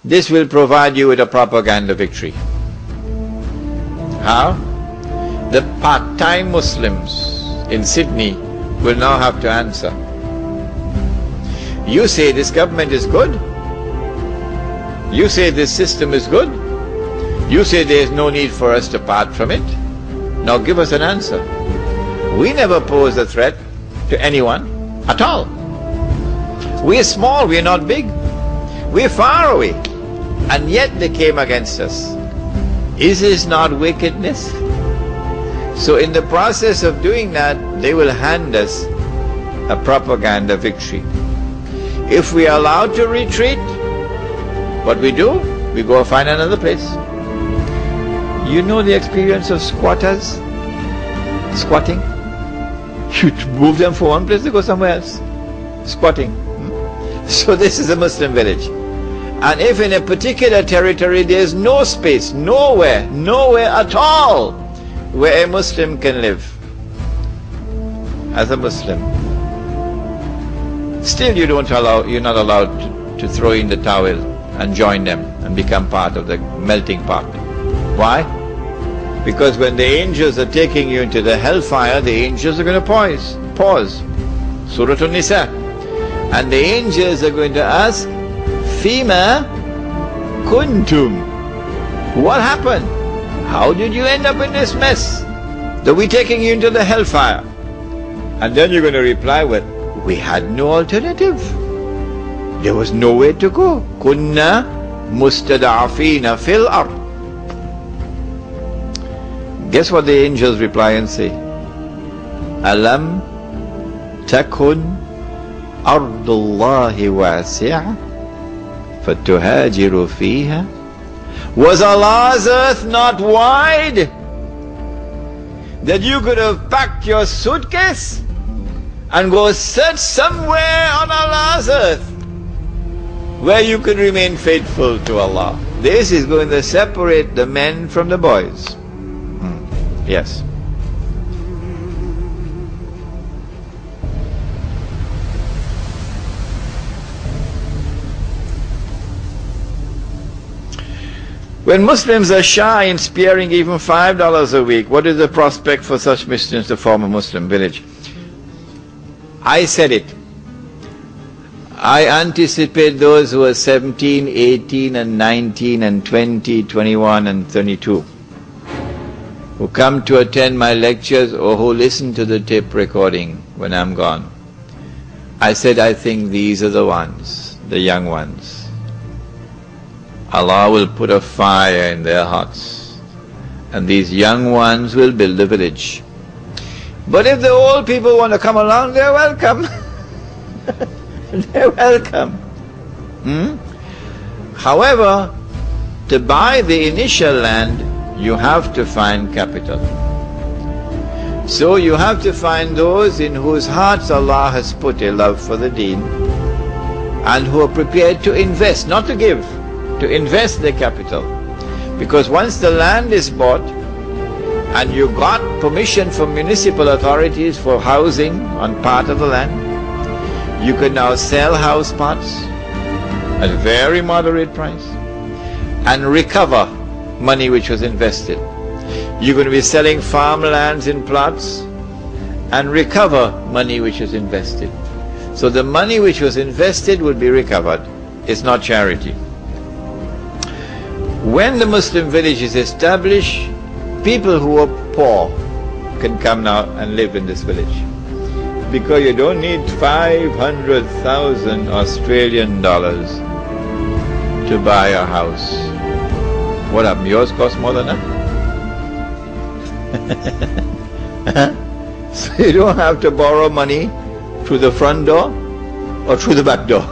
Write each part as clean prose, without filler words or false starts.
this will provide you with a propaganda victory. How? The part-time Muslims in Sydney will now have to answer. You say this government is good. You say this system is good. You say there is no need for us to part from it. Now give us an answer. We never pose a threat to anyone at all. We are small, we are not big. We are far away. And yet they came against us. Is this not wickedness? So in the process of doing that, they will hand us a propaganda victory. If we are allowed to retreat, what we do? We go find another place. You know the experience of squatters? Squatting? You move them from one place to go somewhere else. Squatting. So this is a Muslim village. And if in a particular territory there is no space, nowhere at all where a Muslim can live as a Muslim, still you're not allowed to throw in the towel and join them and become part of the melting pot. Why? Because when the angels are taking you into the hellfire, the angels are going to pause. Surah An-Nisa. And the angels are going to ask, Fima kuntum. What happened? How did you end up in this mess? That we're taking you into the hellfire. And then you're going to reply with, we had no alternative. There was nowhere to go. Kunna mustada'afina fil ard. Guess what the angels reply and say? Alam takun ardullahi wasi'a fatuhajiru fiha. Was Allah's earth not wide that you could have packed your suitcase and go search somewhere on Allah's earth where you could remain faithful to Allah? This is going to separate the men from the boys. Yes. When Muslims are shy in sparing even $5 a week, what is the prospect for such Muslims to form a Muslim village? I said it. I anticipate those who are 17, 18 and 19 and 20, 21 and 32 who come to attend my lectures or who listen to the tape recording when I'm gone. I said I think these are the ones, the young ones. Allah will put a fire in their hearts and these young ones will build a village. But if the old people want to come along, they're welcome. They're welcome. However, to buy the initial land, you have to find capital. So you have to find those in whose hearts Allah has put a love for the deen and who are prepared to invest, not to give, to invest the capital. Because once the land is bought and you got permission from municipal authorities for housing on part of the land, you can now sell house plots at a very moderate price and recover money which was invested. You're going to be selling farmlands in plots and recover money which was invested. So the money which was invested will be recovered. It's not charity. When the Muslim village is established, people who are poor can come now and live in this village. Because you don't need 500,000 Australian dollars to buy a house. What happened? Yours cost more than that? So you don't have to borrow money through the front door or through the back door.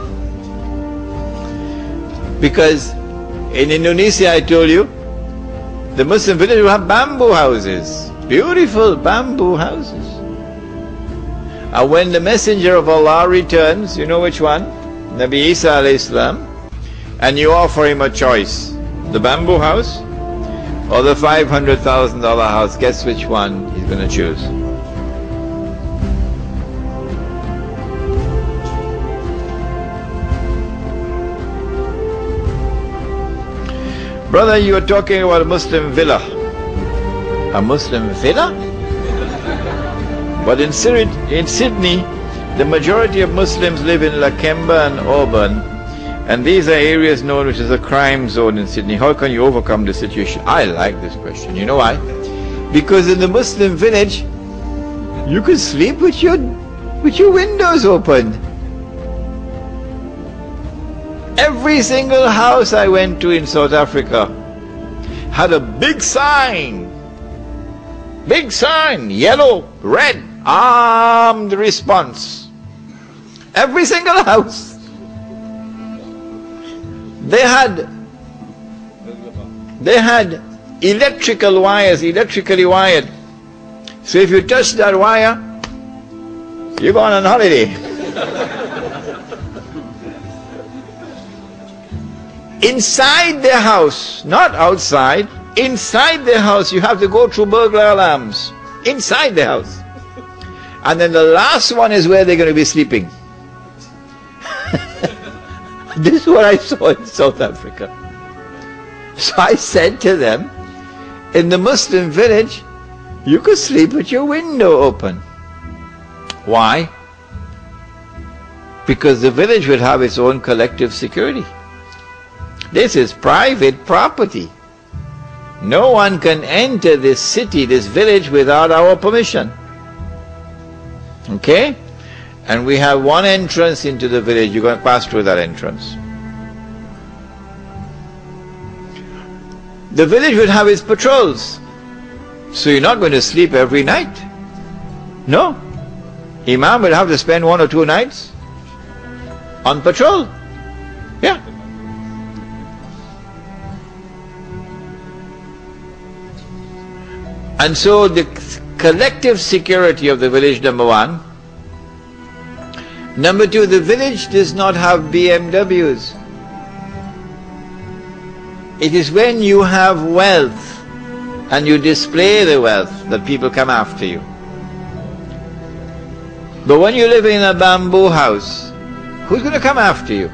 Because in Indonesia, I told you, the Muslim village will have bamboo houses, beautiful bamboo houses. And when the Messenger of Allah returns, you know which one? Nabi Isa alayhi salam, and you offer him a choice, the bamboo house or the $500,000 house, guess which one he's going to choose? Brother, you are talking about a Muslim villa. A Muslim villa? But in Sydney, the majority of Muslims live in Lakemba and Auburn, and these are areas known which as a crime zone in Sydney. How can you overcome the situation? I like this question. You know why? Because in the Muslim village, you could sleep with your windows open. Every single house I went to in South Africa had a big sign, yellow, red, armed response. Every single house. They had electrical wires, electrically wired. So if you touch that wire, you're going on holiday. Inside the house, not outside, inside the house, you have to go through burglar alarms. Inside the house. And then the last one is where they're going to be sleeping. This is what I saw in South Africa. So I said to them, in the Muslim village, you could sleep with your window open. Why? Because the village would have its own collective security. This is private property. No one can enter this city, this village, without our permission. Okay? And we have one entrance into the village. You're going to pass through that entrance. The village would have its patrols. So you're not going to sleep every night. No. Imam will have to spend 1 or 2 nights on patrol. Yeah. And so the collective security of the village, number one. Number two, the village does not have BMWs. It is when you have wealth and you display the wealth that people come after you. But when you live in a bamboo house, who's going to come after you?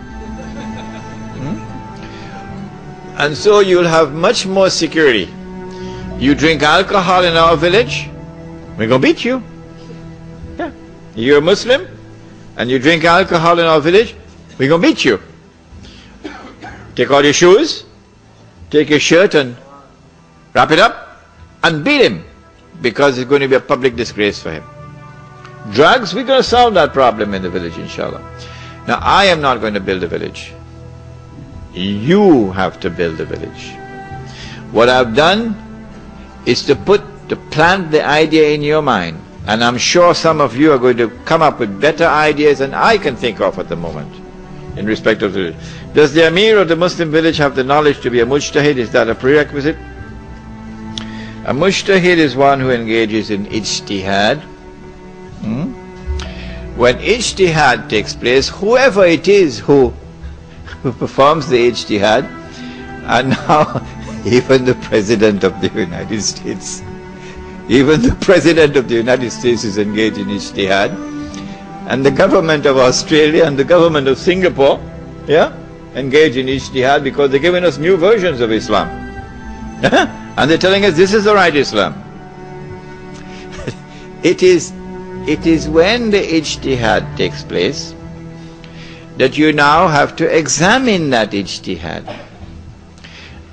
And so you'll have much more security. You drink alcohol in our village, we're going to beat you. Yeah. You're a Muslim and you drink alcohol in our village, we're going to beat you. Take all your shoes, take your shirt and wrap it up and beat him, because it's going to be a public disgrace for him. Drugs, we're going to solve that problem in the village, inshallah. Now, I am not going to build a village. You have to build a village. What I've done is to plant the idea in your mind. And I'm sure some of you are going to come up with better ideas than I can think of at the moment in respect of the village. Does the Amir of the Muslim village have the knowledge to be a mujtahid? Is that a prerequisite? A mujtahid is one who engages in ijtihad. When ijtihad takes place, whoever it is who performs the ijtihad, and now even the President of the United States, even the President of the United States is engaged in ijtihad, and the government of Australia and the government of Singapore, engage in ijtihad, because they're giving us new versions of Islam. And they're telling us this is the right Islam. It is when the ijtihad takes place that you now have to examine that ijtihad.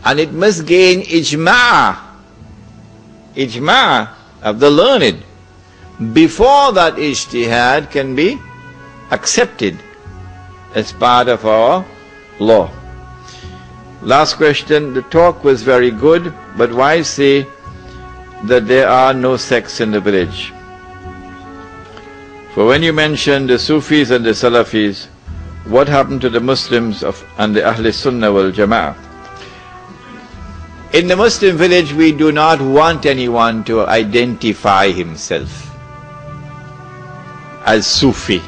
And it must gain ijma' of the learned before that ijtihad can be accepted as part of our law. Last question. The talk was very good, but why say that there are no sects in the village? For when you mentioned the Sufis and the Salafis, what happened to the Muslims and the Ahl Sunnah wal Jama'ah? In the Muslim village, we do not want anyone to identify himself as Sufi.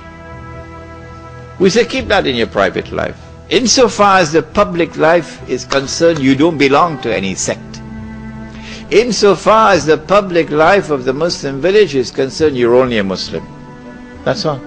We say keep that in your private life. Insofar as the public life is concerned, you don't belong to any sect. Insofar as the public life of the Muslim village is concerned, you're only a Muslim. That's all.